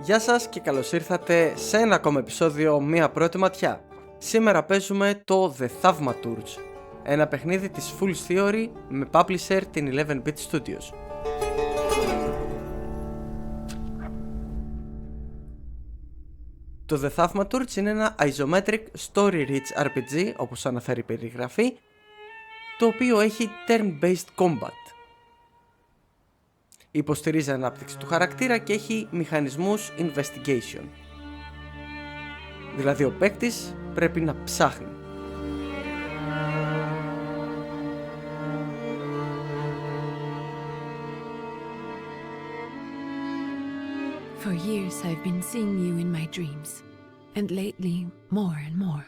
Γεια σας και καλώς ήρθατε σε ένα ακόμα επεισόδιο Μία Πρώτη Ματιά. Σήμερα παίζουμε το Thaumaturge, ένα παιχνίδι της Full Theory με publisher την 11-bit Studios. Το Thaumaturge είναι ένα isometric story-rich RPG, όπως αναφέρει η περιγραφή, το οποίο έχει turn-based combat. Υποστηρίζει ανάπτυξη του χαρακτήρα και έχει μηχανισμούς investigation. Δηλαδή ο παίκτης πρέπει να ψάχνει. For years I've been seeing you in my dreams, and lately more and more.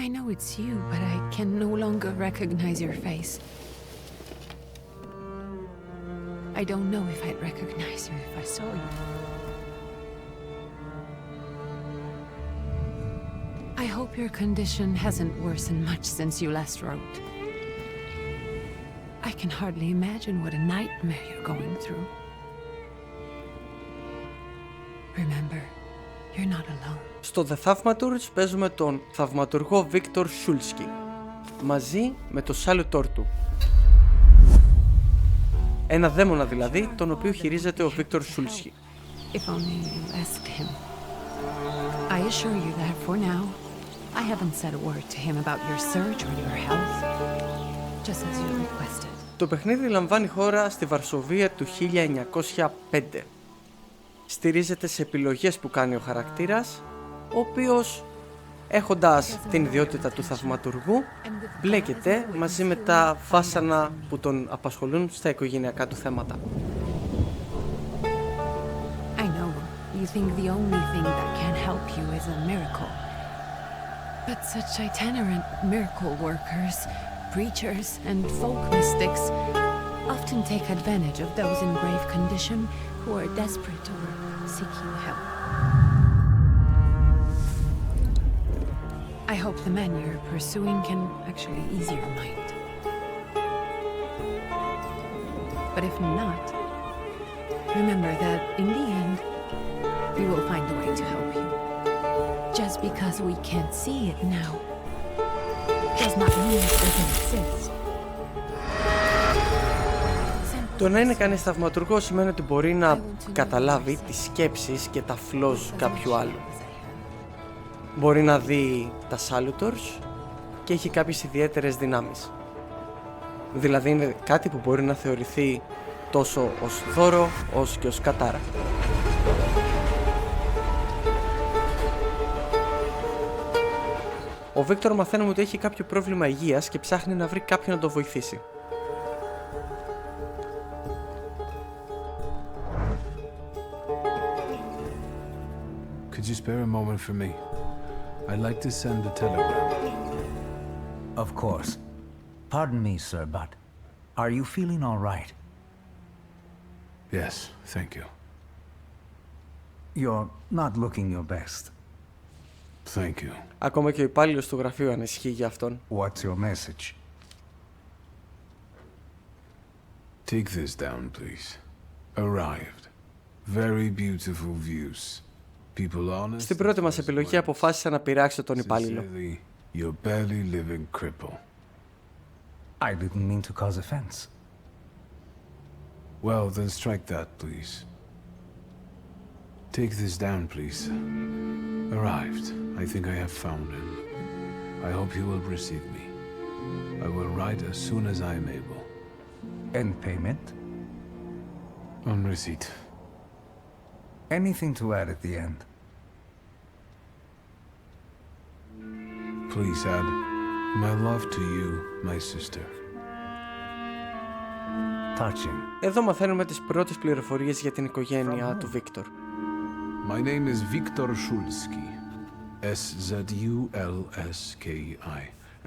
I know it's you, but I can no longer recognize your face. I don't know if I'd recognize you if I saw you. I hope your condition hasn't worsened much since you last wrote. I can hardly imagine what a nightmare you're going through. Remember, you're not alone. Στο The Thaumaturge παίζουμε τον θαυματουργό Wiktor Szulski μαζί με το Salutors του. Ένα δαίμονα δηλαδή, τον οποίο χειρίζεται ο Wiktor Szulski. If only you asked him. I assure you that for now, I haven't said a word to him about your search or your health, just as you requested. Το παιχνίδι λαμβάνει χώρα στη Βαρσοβία του 1905. Στηρίζεται σε επιλογές που κάνει ο χαρακτήρας, ο οποίος, έχοντας την ιδιότητα του θαυματουργού, μπλέκεται μαζί με τα βάσανα που τον απασχολούν στα οικογενειακά του θέματα. I know you think the only thing that can help you is a miracle. But such itinerant miracle workers, preachers, and folk mystics often take advantage of those in grave condition who are desperate or seeking help. I hope the man you're pursuing can actually ease your mind. But if not, remember that in the end, we will find a way to help you. Just because we can't see it now does not mean it doesn't exist. Το να είναι κανείς θαυματουργός σημαίνει ότι μπορεί να καταλάβει τις σκέψεις και τα flaws κάποιου άλλου. Μπορεί να δει τα Salutors και έχει κάποιες ιδιαίτερες δυνάμεις. Δηλαδή είναι κάτι που μπορεί να θεωρηθεί τόσο ως δώρο όσο και ως κατάρα. Ο Βίκτορ μαθαίνουμε ότι έχει κάποιο πρόβλημα υγείας και ψάχνει να βρει κάποιον να το βοηθήσει. Could you spare a moment for me? I'd like to send a telegram. Of course. Pardon me, sir, but are you feeling all right? Yes, thank you. You're not looking your best. Thank you. Ακόμα και ο υπάλληλος του γραφείου ανησυχεί για αυτόν. What's your message? Take this down, please. Arrived. Very beautiful views. People honest. Στην πρώτη μας επιλογή αποφάσισα να πειράξω τον υπάλληλο. You're barely living cripple. I didn't mean to cause offense. Well, then strike that, please. Take this down, please. Arrived. I think I have found him. I hope he will receive me. I will write as soon as I am able. And payment? On receipt. Anything to add at the end? Please add my love to you, my sister. Touching. Εδώ μαθαίνουμε τις πρώτες πληροφορίες για την οικογένεια του Βίκτορ. My name is Wiktor Szulski. S-Z-U-L-S-K-I.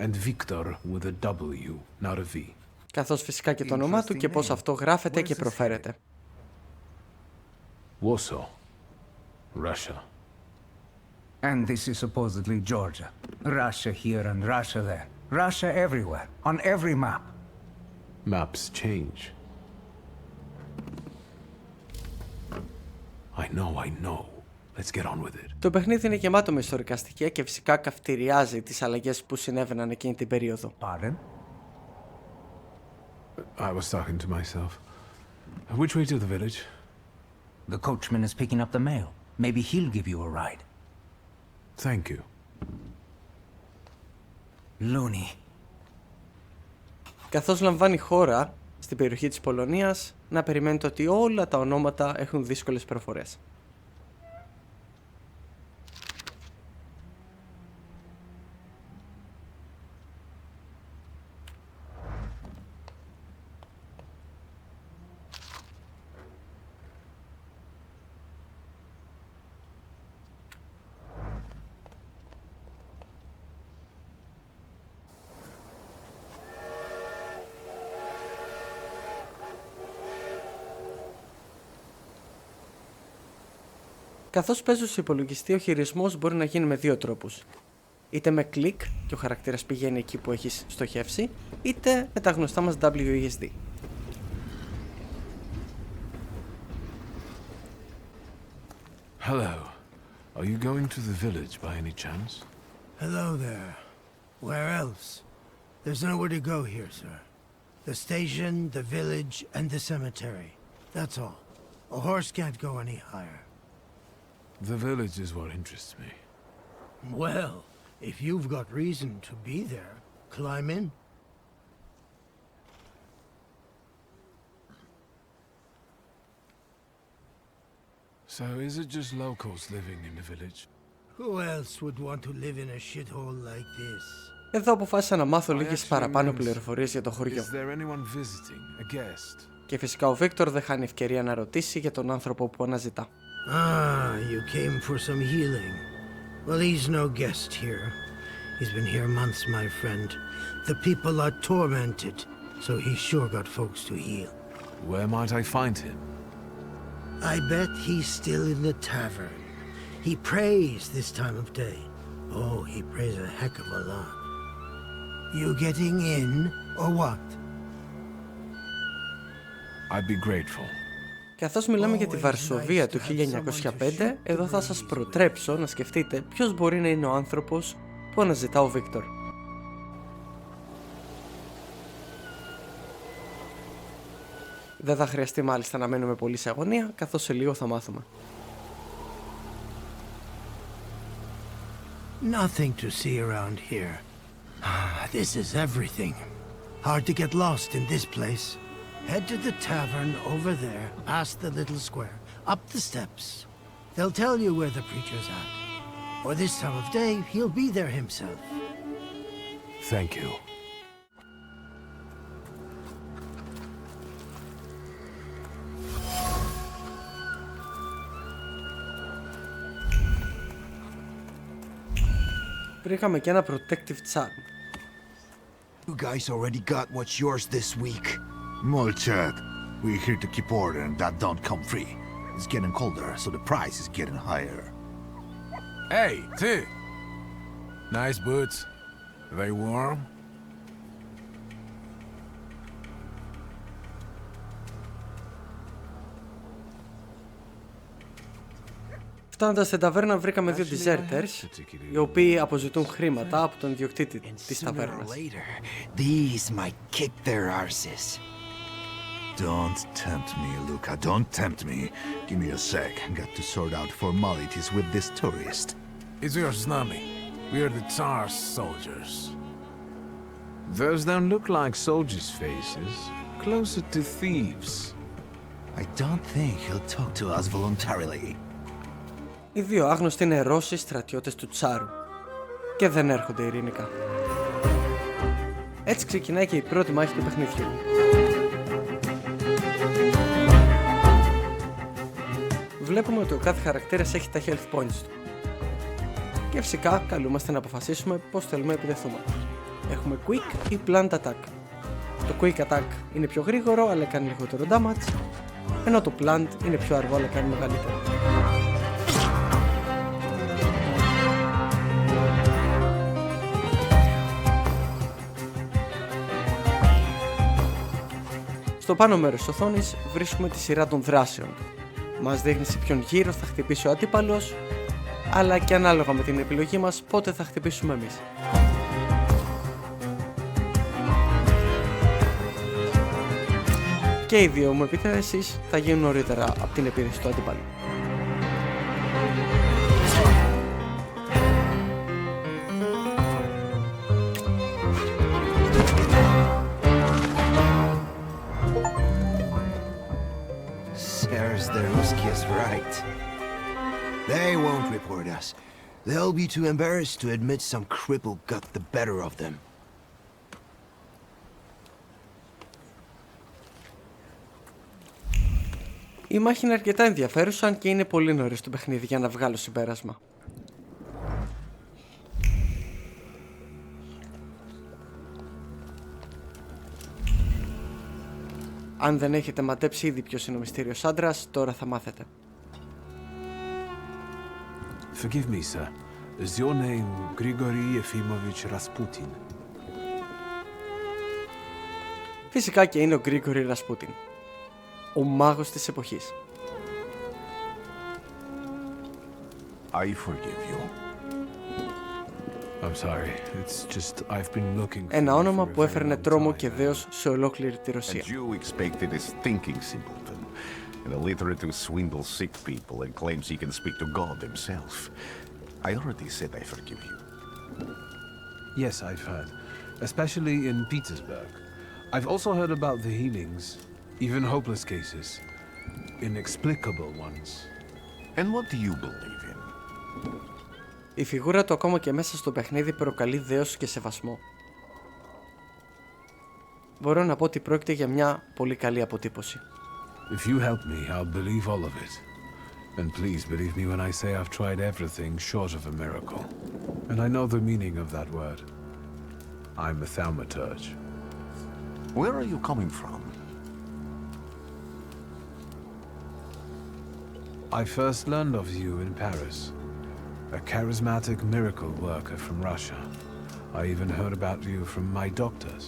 And Wiktor with a W, not a V. Καθώς φυσικά και το όνομά του και πώς αυτό γράφεται και προφέρεται. Warsaw, Russia. And this is supposedly Georgia. Russia here and Russia there. Russia everywhere, on every map. Maps change. I I know. Let's get on with it. Το παιχνίδι είναι γεμάτο με ιστορικά στοιχεία και φυσικά καυτηριάζει τις αλλαγές που συνέβαιναν εκείνη την περίοδο. Pardon? I was talking to myself. Which way to the village? The coachman is picking up the mail. Maybe he'll give you a ride. Thank you. Loony. Καθώς λαμβάνει χώρα στην περιοχή της Πολωνίας, να περιμένετε ότι όλα τα ονόματα έχουν δύσκολες προφορές. Καθώς παίζω στο υπολογιστή, ο χειρισμός μπορεί να γίνει με δύο τρόπους. Είτε με κλικ και ο χαρακτήρας πηγαίνει εκεί που έχεις στοχεύσει, είτε με τα γνωστά μας WASD. Hello. Are you going to the village by any chance? Hello there. Where else? There's nowhere to go here, sir. The station, the village, and the cemetery. That's all. A horse can't go any higher. The village is what interests me. Well, if you've got reason to be there, climb in. So is it just locals living in the village? Who else would want to live in a shithole like this? Εδώ αποφάσισα να μάθω λίγες παραπάνω πληροφορίες για το χωριό. Is there anyone visiting, a guest? Και φυσικά ο Βίκτορ δεν χάνει ευκαιρία να ρωτήσει για τον άνθρωπο που αναζητά. Ah, you came for some healing. Well, he's no guest here. He's been here months, my friend. The people are tormented, so he's sure got folks to heal. Where might I find him? I bet he's still in the tavern. He prays this time of day. Oh, he prays a heck of a lot. You getting in, or what? I'd be grateful. Καθώς μιλάμε για τη Βαρσοβία του 1905, εδώ θα σας προτρέψω να σκεφτείτε ποιος μπορεί να είναι ο άνθρωπος που αναζητά ο Βίκτορ. Δεν θα χρειαστεί μάλιστα να μένουμε πολύ σε αγωνία, καθώς σε λίγο θα μάθουμε. Nothing to see around here. This is everything. Hard to get lost in this place. Head to the tavern over there, past the little square, up the steps. They'll tell you where the preacher's at. Or this time of day, he'll be there himself. Thank you. Βρήκαμε και ένα protective charm. You guys already got what's yours this week. Molchat, we're here to keep order and that don't come free. It's getting colder, so the price is getting higher. Hey, T! Nice boots. Are they warm? Φτάνοντας στην ταβέρνα βρήκαμε δύο deserters, οι οποίοι αποζητούν χρήματα από τον ιδιοκτήτη της ταβέρνας. These might kick their arses. Don't tempt me, Luca. Don't tempt me. Give me a sec. Got to sort out formalities with this tourist. It's your snummy. We're the Tsar's soldiers. Those don't look like soldiers' faces. Closer to thieves. I don't think he'll talk to us voluntarily. Οι δύο άγνωστοι είναι Ρώσοι στρατιώτες του Τσάρου και δεν έρχονται ειρηνικά. Έτσι ξεκινάει και η πρώτη μάχη του παιχνιδιού. Βλέπουμε ότι ο κάθε χαρακτήρας έχει τα health points του. Και φυσικά καλούμαστε να αποφασίσουμε πώς θέλουμε να επιδεθούμε. Έχουμε quick ή plant attack. Το quick attack είναι πιο γρήγορο αλλά κάνει λιγότερο damage, ενώ το plant είναι πιο αργό αλλά κάνει μεγαλύτερο. Στο πάνω μέρος της οθόνης βρίσκουμε τη σειρά των δράσεων. Μας δείχνει σε ποιον γύρο θα χτυπήσει ο αντίπαλος, αλλά και ανάλογα με την επιλογή μας πότε θα χτυπήσουμε εμείς. Και οι δύο μου επιθέσεις θα γίνουν νωρίτερα από την επίθεση του αντίπαλου. Right. They won't report us. They'll be too embarrassed to admit some cripple got the better of them. Η μάχη είναι αρκετά ενδιαφέρουσα, αν και είναι πολύ νωρίς στο παιχνίδι για να βγάλω συμπέρασμα. Αν δεν έχετε ματέψει ήδη ποιος είναι ο μυστήριος άντρας, τώρα θα μάθετε. Forgive me, sir. Is your name Grigory Efimovich Rasputin? Φυσικά και είναι ο Γκρίγκορι Ρασπούτιν, ο μάγος της εποχής. I forgive you. I'm sorry. It's just I've been looking for Ένα you όνομα for a που very έφερνε long τρόμο time. και δέος σε ολόκληρη τη A Ρωσία. Jew expected is thinking simpleton, and illiterate who swindles sick people and claims he can speak to God himself. I already said I forgive you. Yes, I've heard. Especially in Petersburg. I've also heard about the healings, even hopeless cases. Inexplicable ones. And what do you believe in? Η φιγούρα του ακόμα και μέσα στο παιχνίδι προκαλεί δέος και σεβασμό. Μπορώ να πω ότι πρόκειται για μια πολύ καλή αποτύπωση. If you help me, I'll believe all of it. And please believe me when I say I've tried everything short of a miracle. And I know the meaning of that word. I'm a Thaumaturge. Where are you coming from? I first learned of you in Paris. A charismatic miracle worker from Russia. I even heard about you from my doctors.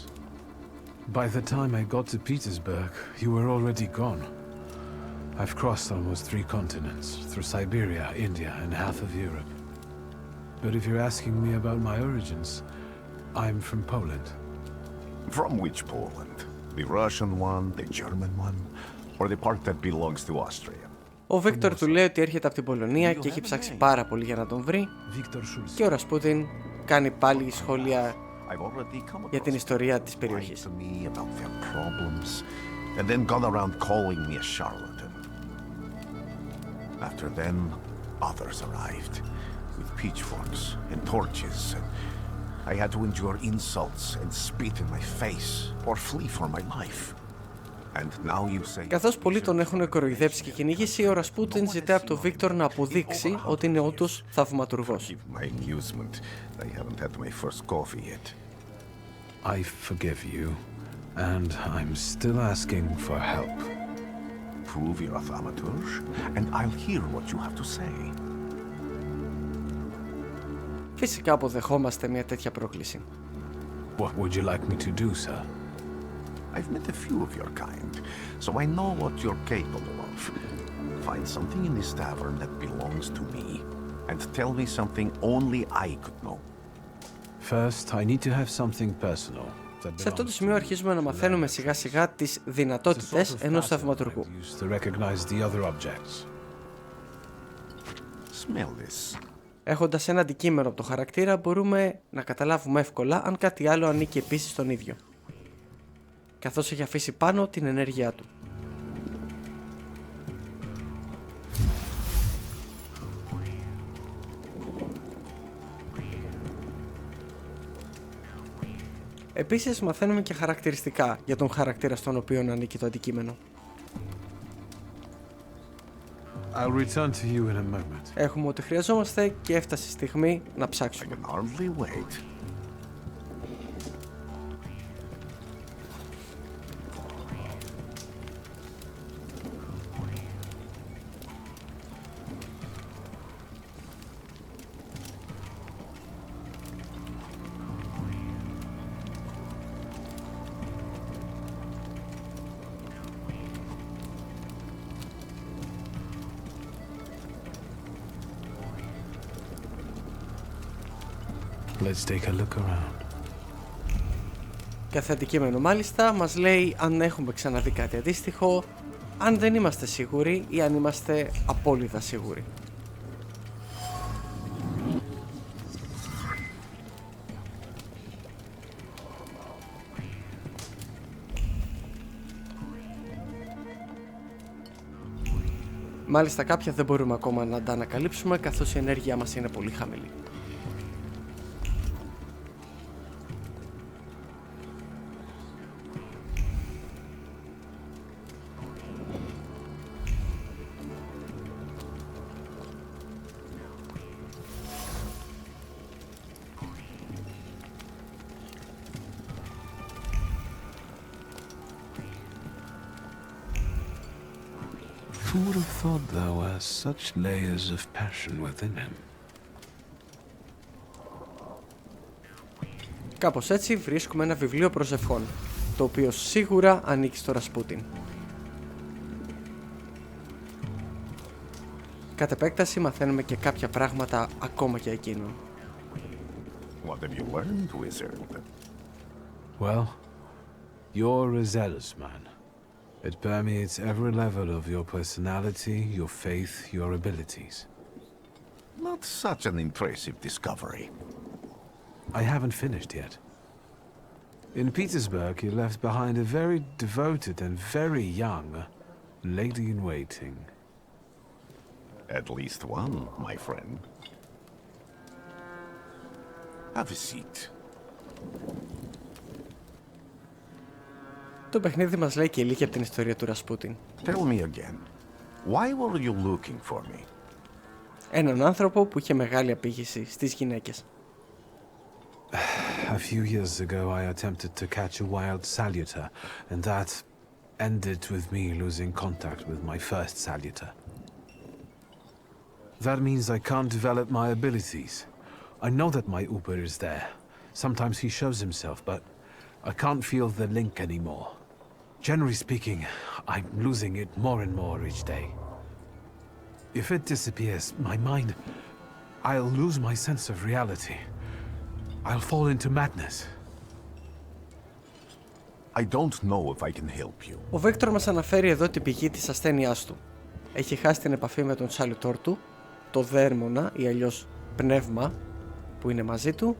By the time I got to Petersburg, you were already gone. I've crossed almost 3 continents, through Siberia, India, and half of Europe. But if you're asking me about my origins, I'm from Poland. From which Poland? The Russian one, the German one, or the part that belongs to Austria? Ο Βίκτορ του λέει ότι έρχεται από την Πολωνία και έχει ψάξει πάρα πολύ για να τον βρει, Wiktor Szulski. και ο Ρασπούτιν κάνει πάλι σχόλια I've already come για την across ιστορία της people περιοχής. to me about their problems, and then gone around calling me a charlatan. After then, others arrived with pitchforks and torches, and I had to endure insults and spit in my face or flee for my life. And now you say... Καθώς πολλοί τον έχουν κοροϊδέψει και κυνηγήσει, ο Ρασπούτιν ζητάει από τον Βίκτορ να αποδείξει ότι είναι όντως θαυματουργός. Forgive my amusement. I haven't had my first coffee yet. I forgive you, and I'm still asking for help. Prove you're a Thaumaturge, and I'll hear what you have to say. Φυσικά αποδεχόμαστε μια τέτοια πρόκληση. What would you like me to do, sir? I've met a few of your kind, so I know what you're capable of. Find something in this tavern that belongs to me, and tell me something only I could know. First, I need to have something personal. Σε αυτό το σημείο αρχίζουμε να μαθαίνουμε σιγά σιγά τις δυνατότητες ενός θαυματουργού. Smell this. Έχοντας ένα αντικείμενο από το χαρακτήρα, μπορούμε να καταλάβουμε εύκολα αν κάτι άλλο ανήκει επίσης στον ίδιο, καθώς έχει αφήσει πάνω την ενέργειά του. Επίσης μαθαίνουμε και χαρακτηριστικά για τον χαρακτήρα στον οποίο ανήκει το αντικείμενο. I'll return to you in a moment. Έχουμε ό,τι χρειαζόμαστε και έφτασε η στιγμή να I ψάξουμε. can hardly wait. Let's take a look around. Κάθε αντικείμενο μάλιστα μας λέει αν έχουμε ξαναδεί κάτι αντίστοιχο, αν δεν είμαστε σίγουροι ή αν είμαστε απόλυτα σίγουροι. Μάλιστα κάποια δεν μπορούμε ακόμα να τα ανακαλύψουμε καθώς η ενέργειά μας είναι πολύ χαμηλή. Who would have thought there were such layers of passion within him? Κάπως έτσι βρίσκουμε ένα βιβλίο προσευχών, το οποίο σίγουρα ανήκει στο Ρασπούτιν. Κατ' επέκταση μαθαίνουμε και κάποια πράγματα ακόμα για εκείνον. What have you learned, wizard? Well, you're a zealous man. It permeates every level of your personality, your faith, your abilities. Not such an impressive discovery. I haven't finished yet. In Petersburg, you left behind a very devoted and very young lady-in-waiting. At least one, my friend. Have a seat. Το παιχνίδι μας λέει και λίγη από την ιστορία του Ρασπούτιν. Tell me again. Why were you looking for me? Έναν άνθρωπο που είχε μεγάλη απήγηση στις γυναίκες. A few years ago, I attempted to catch a wild Salutor, and that ended with me losing contact with my first Salutor. That means I can't develop my abilities. I know that my Uber is there. Sometimes he shows himself, but I can't feel the link anymore. Generally speaking, I'm losing it more and more each day. If it disappears, my mind, I'll lose my sense of reality. I'll fall into madness. I don't know if I can help you. Ο Βίκτορ μας αναφέρει εδώ την πηγή της ασθένειάς του. Έχει χάσει την επαφή με τον Salutors του, το δαίμονα ή αλλιώς πνεύμα που είναι μαζί του,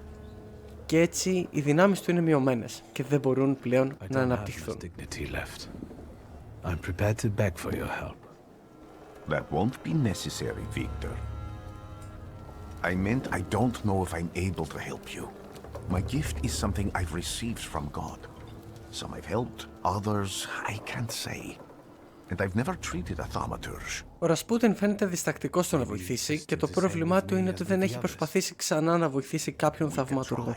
και έτσι οι δυνάμεις του είναι μειωμένες και δεν μπορούν πλέον να αναπτυχθούν. That won't be necessary, Wiktor. I meant I don't know if I'm able to help you. My gift is something I've received from God. Some I've helped, others I can't say. And I've never treated a Thaumaturge. Ο Ρασπούτιν φαίνεται διστακτικός στο να βοηθήσει και το πρόβλημά του είναι ότι δεν έχει προσπαθήσει ξανά να βοηθήσει κάποιον θαυματουργό.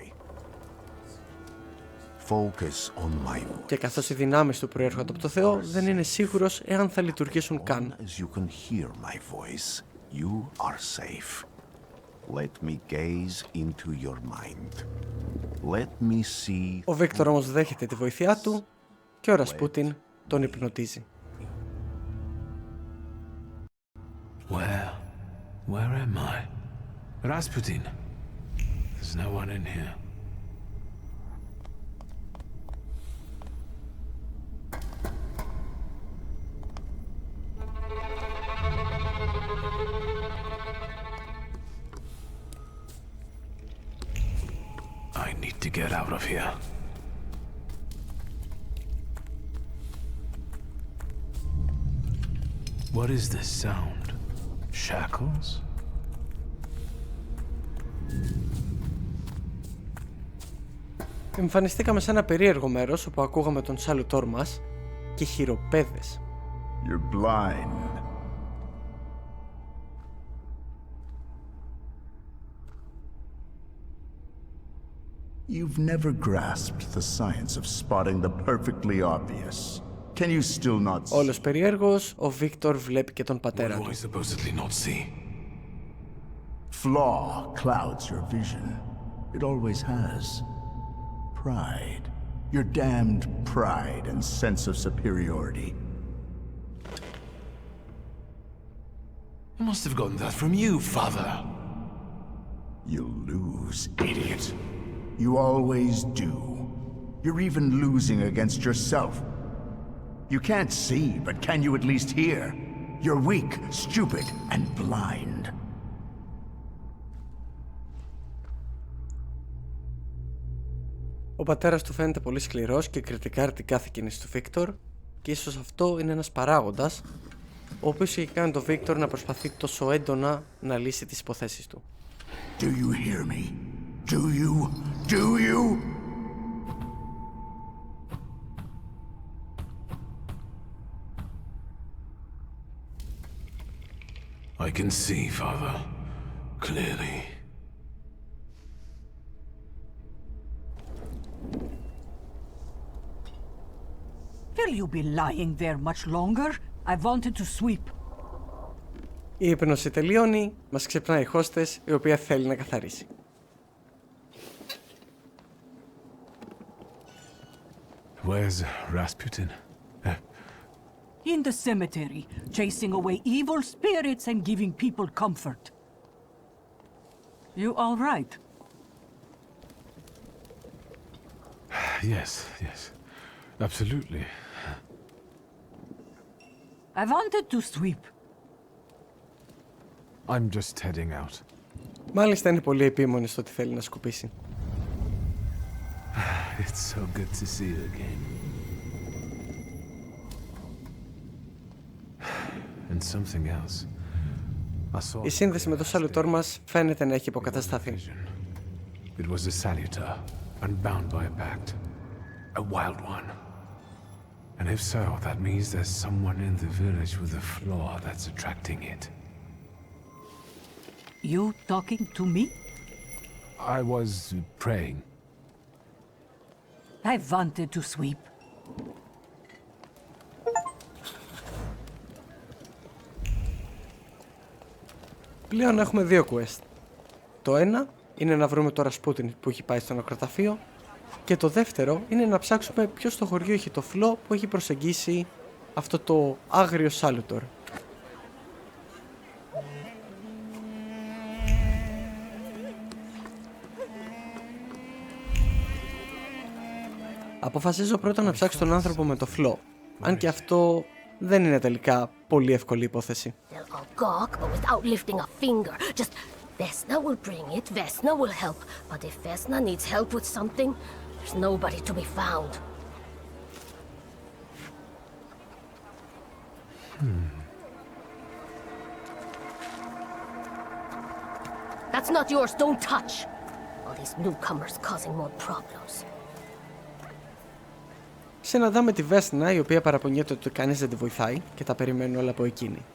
Και καθώς οι δυνάμεις του προέρχονται από το Θεό, δεν είναι σίγουρος εάν θα λειτουργήσουν καν. Ο Βίκτορ όμως δέχεται τη βοήθειά του και ο Ρασπούτιν τον υπνοτίζει. Where am I? Rasputin. There's no one in here. I need to get out of here. What is this sound? Shackles? Εμφανιστήκαμε σε ένα περίεργο μέρος όπου ακούγαμε τον Salutors μας και χειροπέδες. You're blind. You've never grasped the science of spotting the perfectly obvious. Can you still not see? Όλος περίεργος, ο Βίκτορ βλέπει και τον πατέρα του. Flaw clouds your vision. It always has. Pride. Your damned pride and sense of superiority. I must have gotten that from you, Father. You'll lose lose, idiot. You always do. You're even losing against yourself. You can't see, but can you at least hear? You're weak, stupid, and blind. Ο πατέρας του φαίνεται πολύ σκληρός και κριτικάρει την κάθε κίνηση του Βίκτορ και ίσως αυτό είναι ένας παράγοντας ο οποίος έχει κάνει τον Βίκτορ να προσπαθεί τόσο έντονα να λύσει τις υποθέσεις του. Do you hear me? Do you? Do you? I can see, Father, clearly. Will you be lying there much longer? I wanted to sweep. Η ύπνωση τελειώνει, μας ξυπνάει η χώστες η οποία θέλει να καθαρίσει. Where's Rasputin? In the cemetery, chasing away evil spirits and giving people comfort. You all right? Yes, absolutely. I wanted to sweep. I'm just heading out. Μάλιστα είναι πολύ επίμονη στο ότι θέλει να σκουπίσει. It's so good to see you again. And something else. Η σύνδεση με το Salutor μας φαίνεται να έχει υποκατασταθεί. It was a Salutor, unbound by a pact. A wild one. And if so, that means there's someone in the village with a flaw that's attracting it. You talking to me? I was praying. I wanted to sweep. Πλέον έχουμε δύο quest. Το ένα είναι να βρούμε το Ρασπούτιν που έχει πάει στο νεκροταφείο και το δεύτερο είναι να ψάξουμε ποιος στο χωριό έχει το φλό που έχει προσεγγίσει αυτό το άγριο Salutor. Αποφασίζω πρώτα να ψάξω τον άνθρωπο με το φλό, αν και αυτό δεν είναι τελικά πολύ εύκολη υπόθεση. Vesna will bring it, Vesna will help. But if Vesna needs help with something, there's nobody to be found. That's not yours, don't touch. All these newcomers causing more problems. Συναντάμε τη Βέσνα, η οποία παραπονιέται ότι κανείς δεν τη βοηθάει και τα περιμένουν όλα από εκείνη.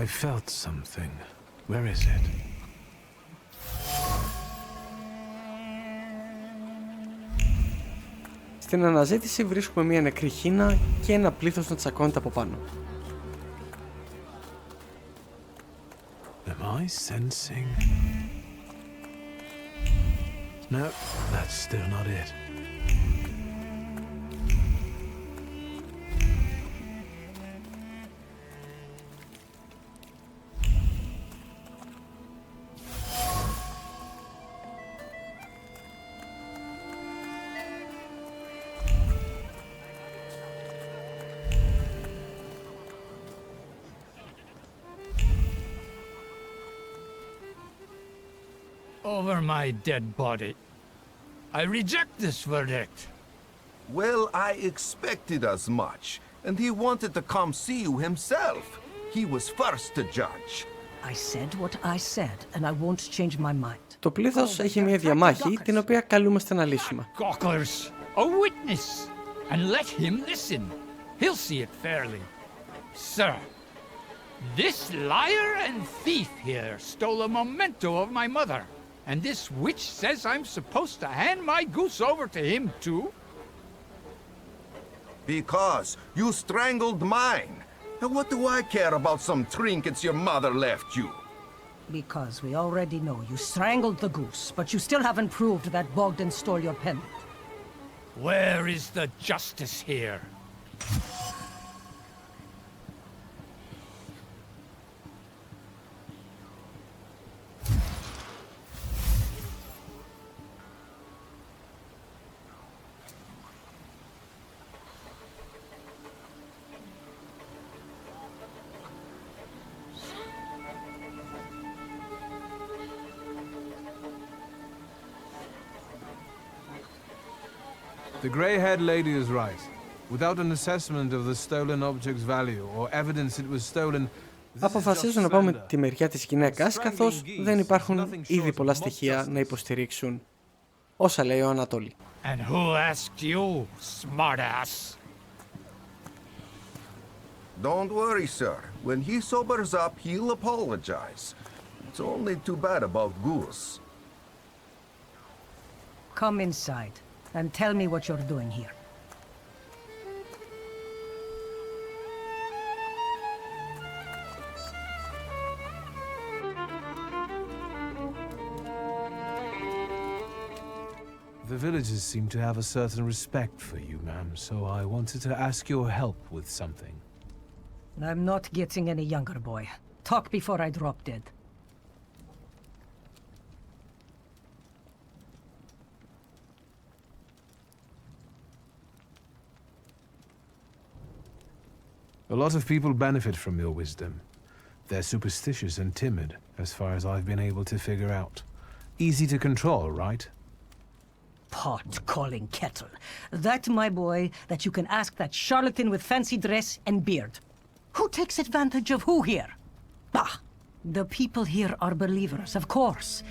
I felt something. Where is it? Στην αναζήτηση βρίσκουμε μια νεκρή χίνα και ένα πλήθος να τσακώνεται από πάνω. Am I sensing? No, that's still not it. Over my dead body. I reject this verdict. Well, I expected as much, and he wanted to come see you himself. He was first to judge. I said what I said, and I won't change my mind. Το πλήθος έχει μια διαμάχη την οποία καλούμαστε να λύσουμε. Gawkers, a witness, and let him listen. He'll see it fairly. Sir, this liar and thief here stole a memento of my mother. And this witch says I'm supposed to hand my goose over to him too? Because you strangled mine. And what do I care about some trinkets your mother left you? Because we already know you strangled the goose, but you still haven't proved that Bogdan stole your pendant. Where is the justice here? The grey-haired lady is right. Without an assessment of the stolen object's value or evidence it was stolen, αποφασίζω να πάω με τη μεριά της γυναίκας, καθώς δεν υπάρχουν ήδη πολλά στοιχεία να υποστηρίξουν όσα λέει ο Ανατόλη. And who asked you, smartass? Don't worry, sir. When he sobers up, he'll apologize. It's only too bad about Goose. Come inside and tell me what you're doing here. the villagers seem to have a certain respect for you, ma'am, so I wanted to ask your help with something. I'm not getting any younger, boy. Talk before I drop dead. A lot of people benefit from your wisdom. They're superstitious and timid, as far as I've been able to figure out. Easy to control, right? Pot calling kettle. That, my boy, that you can ask that charlatan with fancy dress and beard. Who takes advantage of who here? Bah! The people here are believers, of course.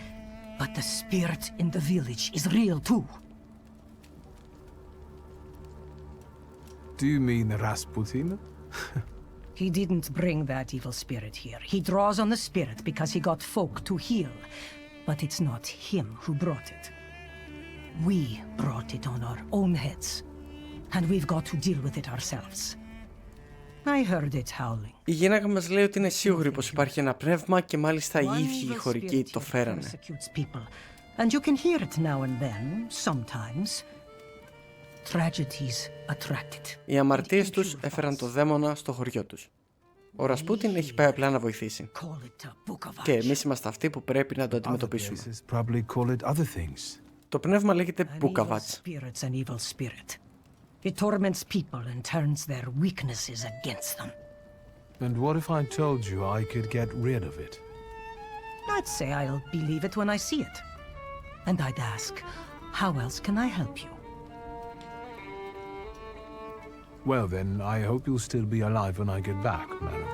But the spirit in the village is real too. Do you mean Rasputin? He didn't bring that evil spirit here. He draws on the spirit because he got folk to heal. But it's not him who brought it. We brought it on our own heads. And we've got to deal with it ourselves. I heard it howling. Η γυναίκα μας λέει ότι είναι σίγουρη πως υπάρχει ένα πνεύμα και μάλιστα οι ίδιοι οι χωρικοί το φέρανε. And you can hear it now and then, sometimes. Tragedies attract it. Οι αμαρτίες τους έφεραν το δαίμονα στο χωριό τους. Ο Ρασπούτιν έχει πάει απλά να βοηθήσει. Και εμείς είμαστε αυτοί που πρέπει να το αντιμετωπίσουμε. Το πνεύμα λέγεται Μπούκαβατς. It torments people and turns their weaknesses against them. And what if I told you I could get rid of it? I'd say I'll believe it when I see it. And I'd ask, how else can I help you? Well then, I hope you'll still be alive when I get back, madam.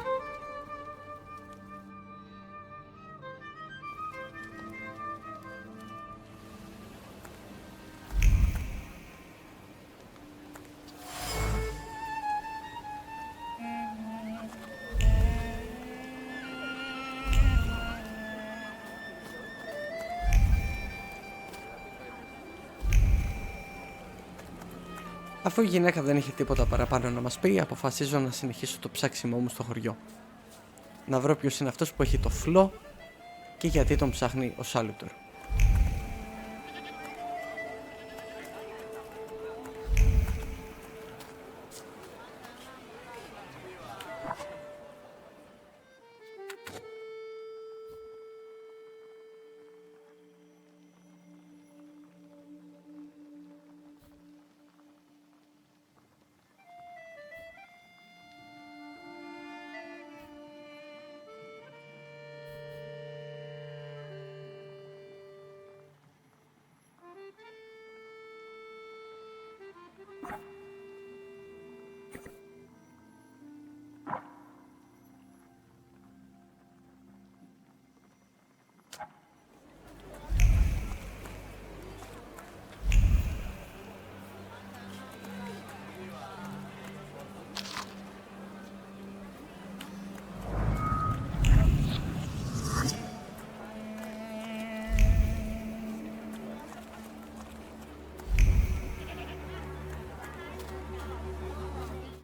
Αφού η γυναίκα δεν είχε τίποτα παραπάνω να μας πει, αποφασίζω να συνεχίσω το ψάξιμό μου στο χωριό. Να βρω ποιος είναι αυτός που έχει το φλό και γιατί τον ψάχνει ο Salutors.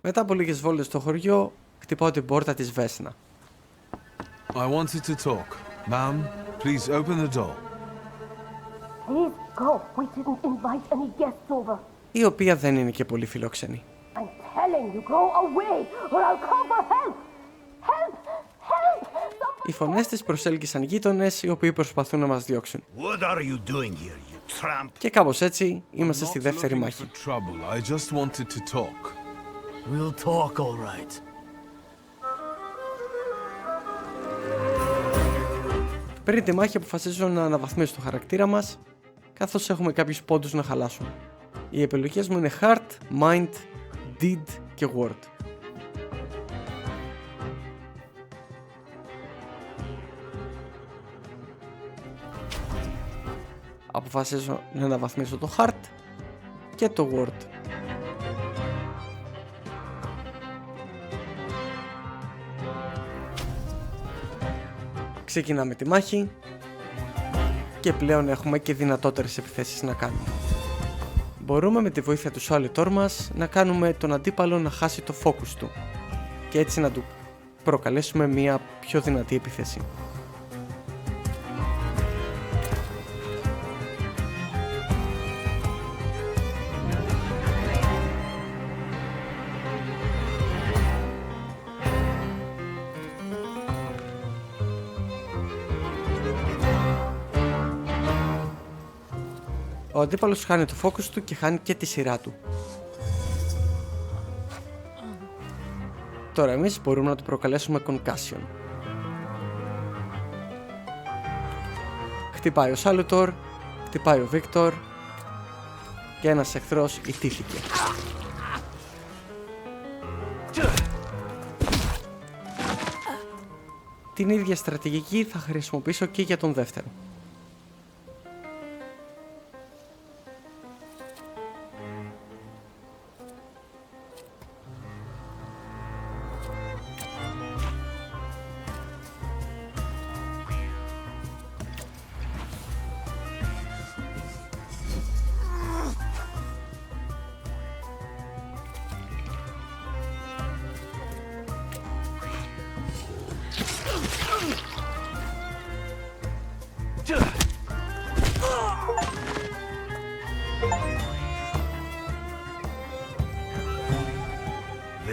Μετά από λίγες βόλτες στο χωριό, χτυπάω την πόρτα της Βέσνα. I wanted to talk. Ma'am, please open the door. Please go. We didn't invite any guests over. Η οποία δεν είναι και πολύ φιλόξενη. I'm telling you, go away, or I'll call for help. Help! Help! Οι φωνές της προσέλκυσαν γείτονες οι οποίοι προσπαθούν να μας διώξουν. What are you doing here, you tramp? Και κάπως έτσι είμαστε στη Not δεύτερη looking μάχη. for trouble. I just wanted to talk. We'll talk, all right. Πριν τη μάχη αποφασίζω να αναβαθμίσω το χαρακτήρα μας, καθώς έχουμε κάποιους πόντους να χαλάσουν. Οι επιλογές μου είναι Heart, Mind, Deed και Word. Αποφασίζω να αναβαθμίσω το Heart και το Word. Ξεκινάμε τη μάχη και πλέον έχουμε και δυνατότερες επιθέσεις να κάνουμε. Μπορούμε με τη βοήθεια του Salutors μας να κάνουμε τον αντίπαλο να χάσει το focus του και έτσι να του προκαλέσουμε μια πιο δυνατή επίθεση. Ο αντίπαλος χάνει το focus του και χάνει και τη σειρά του. Τώρα εμείς μπορούμε να του προκαλέσουμε concussion. Χτυπάει ο Salutors, χτυπάει ο Wiktor και ένας εχθρός ιτήθηκε. Την ίδια στρατηγική θα χρησιμοποιήσω και για τον δεύτερο.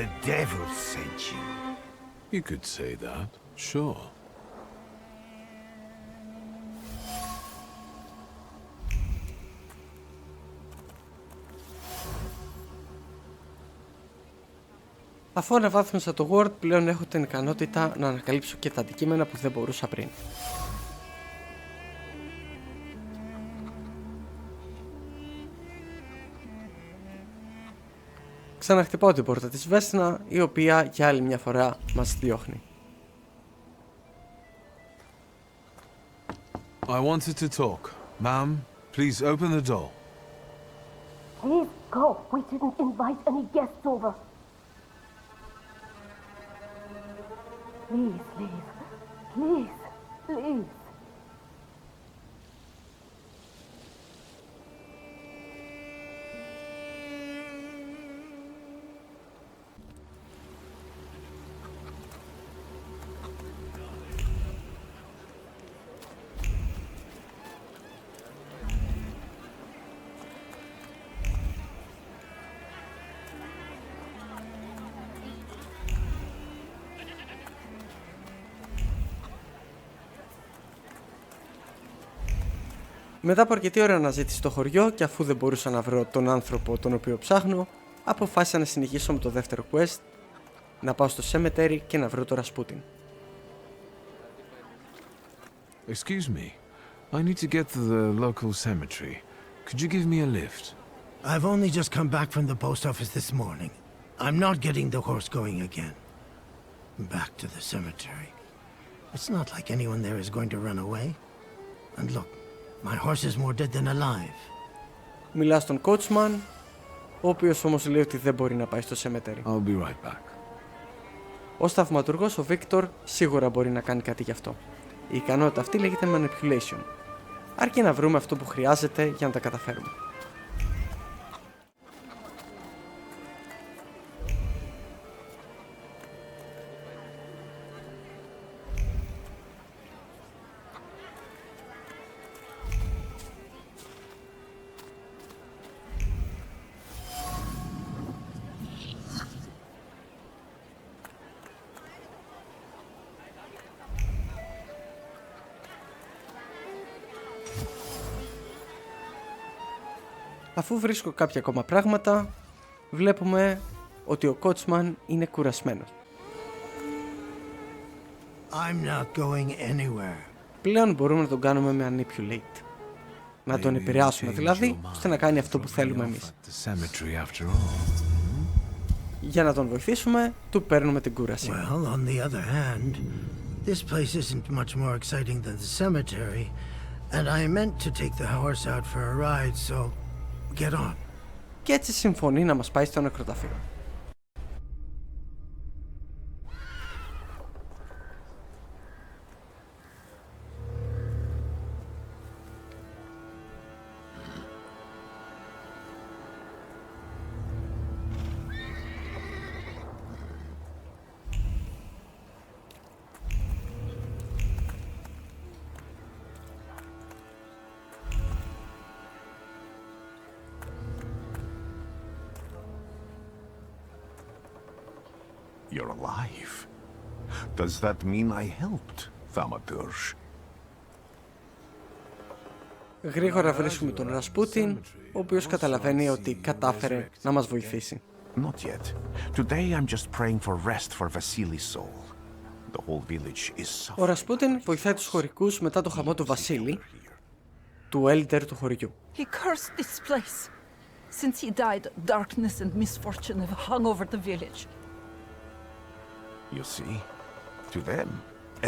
The devil sent you. You could say that, sure. Αφού αναβάθμισα το Word, πλέον έχω την ικανότητα να ανακαλύψω και τα αντικείμενα που δεν μπορούσα πριν. Ξαναχτυπάω την πόρτα της Βέσνα, η οποία για άλλη μια φορά μας διώχνει. I wanted to talk. Ma'am, please open the door. Please go. We didn't invite any guests over. Please leave. Please, please. Μετά από αρκετή ώρα αναζήτηση στο χωριό και αφού δεν μπορούσα να βρω τον άνθρωπο τον οποίο ψάχνω, αποφάσισα να συνεχίσω με το δεύτερο quest, να πάω στο cemetery και να βρω το Rasputin. Excuse me. I need to get to the local cemetery. Could you give me a lift? I've only just come back from the post office this morning. I'm not getting the horse going again. Back to the cemetery. It's not like anyone there is going to run away. And look, my horse is more dead than alive. Μιλάω στον coachman, ο οποίος όμως λέει ότι δεν μπορεί να πάει στο cemetery. I'll be right back. Ως θαυματουργός, ο Wiktor σίγουρα μπορεί να κάνει κάτι γι' αυτό. Η ικανότητα αυτή λέγεται manipulation. Αρκεί να βρούμε αυτό που χρειάζεται για να τα καταφέρουμε. Αφού βρίσκω κάποια ακόμα πράγματα, βλέπουμε ότι ο Κότσμαν είναι κουρασμένος. I'm not going anywhere. Πλέον μπορούμε να τον κάνουμε με manipulate. Να τον επηρεάσουμε δηλαδή, ώστε να κάνει αυτό που θέλουμε εμείς. Για να τον βοηθήσουμε, του παίρνουμε την κούραση. Well, on the other hand, this place isn't much more exciting than the cemetery, and I meant to take the horse out for a ride, so get on. Και έτσι συμφωνεί να μας πάει στο νεκροταφείο. You're alive. Does that mean I helped, Thaumaturge? Γρήγορα βρίσκουμε τον Ρασπούτιν, ο οποίος καταλαβαίνει ότι κατάφερε να μας βοηθήσει. Not yet. Today I'm just praying for rest for Vasily's soul. The whole village is suffering. Ο Ρασπούτιν βοηθάει τους χωρικούς μετά το χαμό του Βασίλη, του έλτερ του χωριού. He cursed this place. Since he died, darkness and misfortune have hung over the village. You see, to them,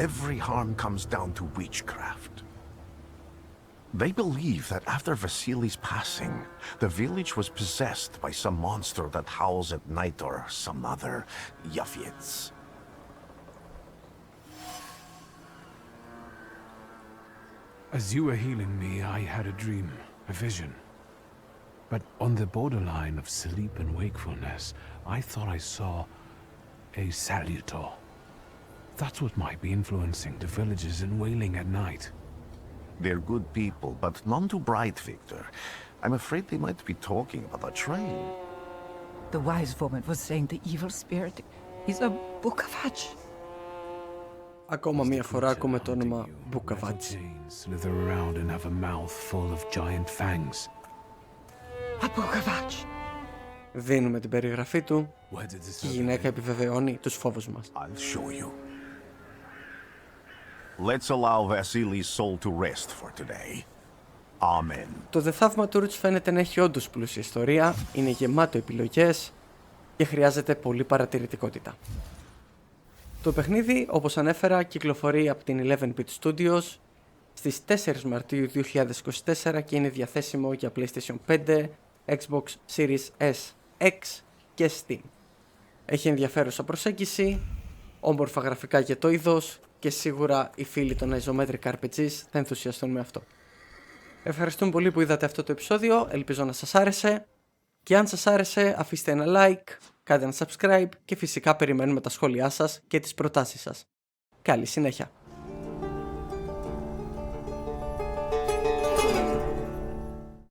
every harm comes down to witchcraft. They believe that after Vasily's passing, the village was possessed by some monster that howls at night or some other Yafits. As you were healing me, I had a dream, a vision. But on the borderline of sleep and wakefulness, I thought I saw a Salutor. That's what might be influencing the villagers in wailing at night. They're good people, but none too bright, Wiktor. I'm afraid they might be talking about a train. The wise woman was saying the evil spirit is a Bukavach. Ακόμα μία φορά ακούμε το όνομα Μπουκαβάτς. Slither around and have a mouth full of giant fangs. A Bukavach. Δίνουμε την περιγραφή του και η γυναίκα επιβεβαιώνει τους φόβους μας. I'll show you. Let's allow Vasily's soul to rest for today. Amen. Το The Thaumaturge φαίνεται να έχει όντως πλούσια ιστορία, είναι γεμάτο επιλογές και χρειάζεται πολύ παρατηρητικότητα. Το παιχνίδι, όπως ανέφερα, κυκλοφορεί από την 11-bit Studios στις 4 Μαρτίου 2024 και είναι διαθέσιμο για PlayStation 5, Xbox Series S, X και Steam. Έχει ενδιαφέρουσα προσέγγιση, όμορφα γραφικά για το είδος και σίγουρα οι φίλοι των isometric RPGs θα ενθουσιαστούν με αυτό. Ευχαριστούμε πολύ που είδατε αυτό το επεισόδιο, ελπίζω να σας άρεσε και αν σας άρεσε αφήστε ένα like, κάντε ένα subscribe και φυσικά περιμένουμε τα σχόλιά σας και τις προτάσεις σας. Καλή συνέχεια!